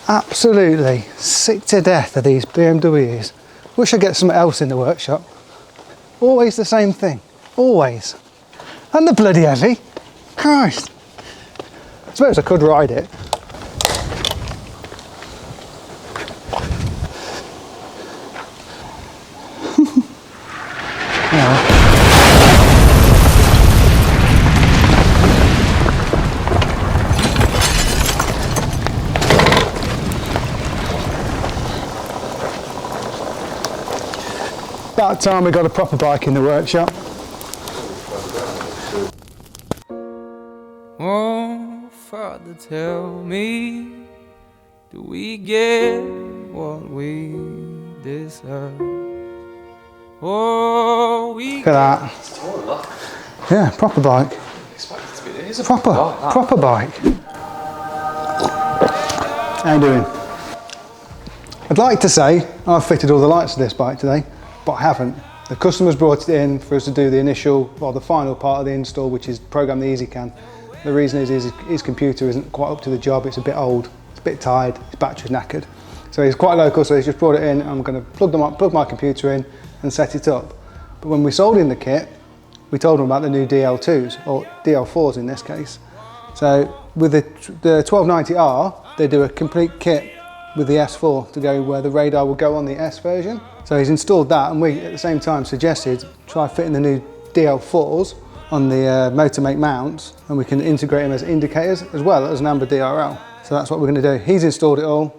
Absolutely sick to death of these BMWs. Wish I'd get something else in the workshop. Always the same thing, always. And the bloody heavy. Christ. I suppose I could ride it. Yeah. About time we got a proper bike in the workshop. Oh, Father, tell me, do we get what we deserve? Oh, we Look at that. Yeah, proper bike. It is a Proper bike. How you doing? I'd like to say I've fitted all the lights to this bike today, but I haven't. The customer's brought it in for us to do the initial, or the final part of the install, which is program the ezCAN. The reason is his computer isn't quite up to the job. It's a bit old, it's a bit tired, his battery's knackered. So he's quite local, so he's just brought it in. I'm going to plug my computer in and set it up. But when we sold in the kit, we told him about the new DL2s, or DL4s in this case. So with the 1290R, they do a complete kit with the S4 to go where the radar will go on the S version. So he's installed that, and we at the same time suggested try fitting the new DL4s on the motor make mounts, and we can integrate them as indicators as well as an amber DRL. So that's what we're going to do. He's installed it all,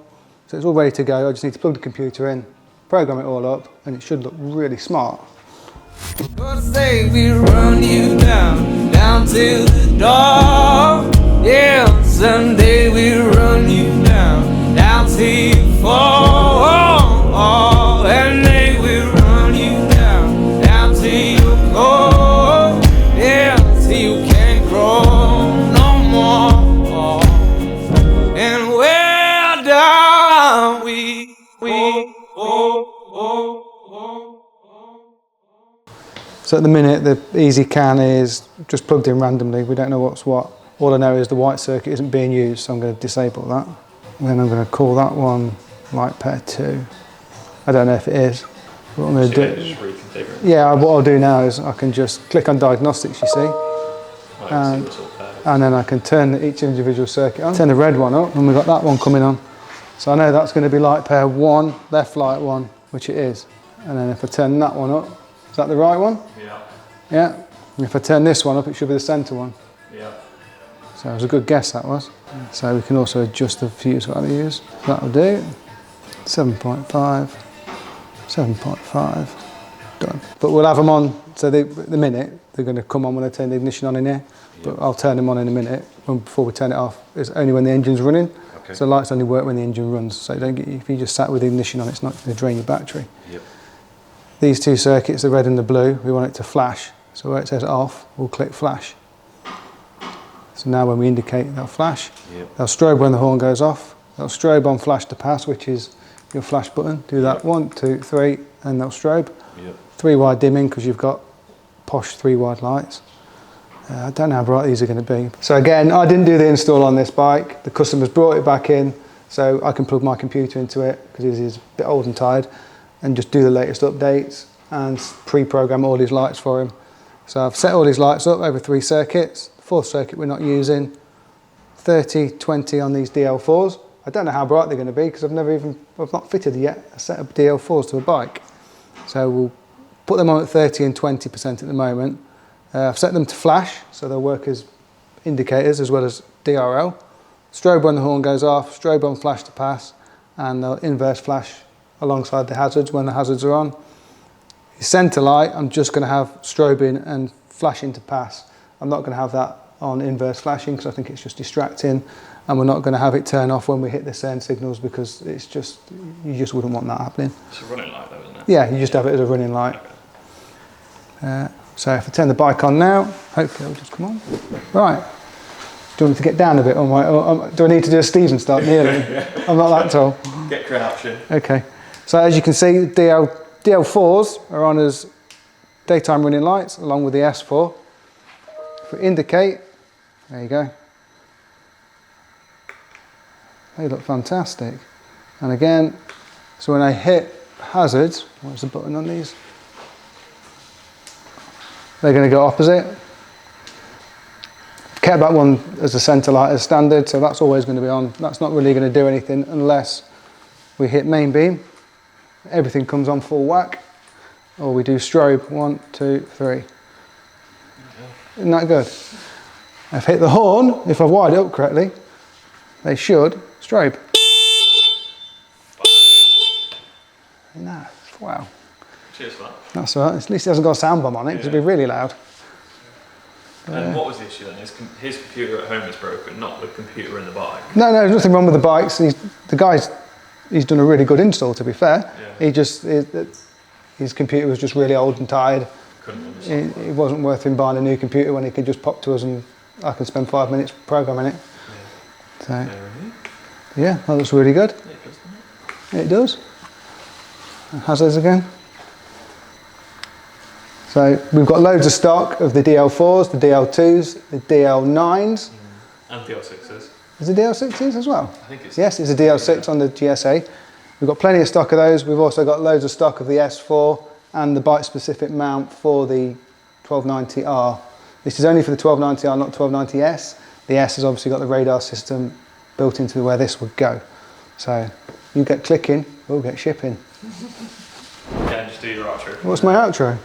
so it's all ready to go. I just need to plug the computer in, program it all up, and it should look really smart. say we run you down to the door. Yeah, someday we run you down till you fall. And then we run you down till you go. Yeah, till you can't grow no more. And where down we So at the minute the ezCAN is just plugged in randomly. We don't know what's what. All I know is the white circuit isn't being used, so I'm going to disable that. And then I'm going to call that one light pair 2. I don't know if it is. What I'm going to do? Just reconfigure it. Yeah, what I'll do now is I can just click on diagnostics, you see, and then I can turn each individual circuit on. Turn the red one up, and we've got that one coming on. So I know that's going to be light pair 1, left light 1, which it is. And then if I turn that one up, is that the right one? Yeah. Yeah. And if I turn this one up, it should be the centre one. Yeah. So it was a good guess, that was. So we can also adjust the fuse values. That'll do. 7.5, 7.5, done. But we'll have them on, so at the minute, they're going to come on when I turn the ignition on in here. But I'll turn them on in a minute before we turn it off. It's only when the engine's running. Okay. So the lights only work when the engine runs. So don't get, if you just sat with the ignition on, it's not going to drain your battery. Yep. These two circuits, the red and the blue, we want it to flash. So where it says off, we'll click flash. So now when we indicate, they'll flash. Yep. They'll strobe when the horn goes off. They'll strobe on flash to pass, which is your flash button. Do that, 1, 2, 3, and they'll strobe. Yep. 3 wide dimming, because you've got posh 3 wide lights. I don't know how bright these are going to be. So again, I didn't do the install on this bike. The customer's brought it back in, so I can plug my computer into it, because it is a bit old and tired, and just do the latest updates and pre-program all these lights for him. So I've set all these lights up over 3 circuits. The 4th circuit we're not using. 30, 20 on these DL4s. I don't know how bright they're going to be, because I've not fitted yet a set of DL4s to a bike. So we'll put them on at 30 and 20% at the moment. I've set them to flash, so they'll work as indicators as well as DRL. Strobe when the horn goes off, strobe on flash to pass, and they'll inverse flash alongside the hazards when the hazards are on. The centre light, I'm just going to have strobing and flashing to pass. I'm not going to have that on inverse flashing, because I think it's just distracting, and we're not going to have it turn off when we hit the certain signals, because it's just, you just wouldn't want that happening. It's a running light though, isn't it? Yeah, you just have it as a running light. Okay. So if I turn the bike on now, hopefully it'll just come on. Right. Do you want me to get down a bit? Or do I need to do a Stephen start kneeling? I'm not that tall. Get crouching. Okay. So as you can see, DL4s are on as daytime running lights, along with the S4. If we indicate, there you go. They look fantastic. And again, so when I hit hazards, where's the button on these? They're going to go opposite. Kept that one as a centre light as standard, so that's always going to be on. That's not really going to do anything unless we hit main beam. Everything comes on full whack. Or we do strobe, 1, 2, 3. Isn't that good? I've hit the horn, if I've wired it up correctly, they should strobe. No, wow. Cheers for that. That's all right. At least it hasn't got a sound bomb on it, because it'd be really loud. And what was the issue then? His computer at home is broken, not the computer in the bike. No, there's nothing wrong with the bikes. He's done a really good install, to be fair. Yeah. His computer was just really old and tired. Couldn't understand. It wasn't worth him buying a new computer when he could just pop to us and I can spend 5 minutes programming it. Yeah. So, yeah, that looks really good. Yeah, it does, doesn't it? It does. Hazards again. So we've got loads of stock of the DL4s, the DL2s, the DL9s. And DL6s. Is it DL6s as well? I think it's... Yes, it's a DL6 on the GSA. We've got plenty of stock of those. We've also got loads of stock of the S4 and the bike-specific mount for the 1290R. This is only for the 1290R, not 1290S. The S has obviously got the radar system built into where this would go. So you get clicking, we'll get shipping. Yeah, just do your outro. What's my outro?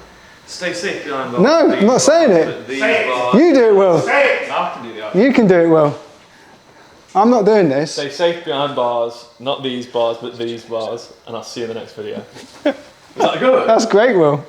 Stay safe behind bars. No, I'm not saying it. You do it, Will. I can do the outro. You can do it, Will. I'm not doing this. Stay safe behind bars, not these bars, but these bars, and I'll see you in the next video. Is that good? That's great, Will.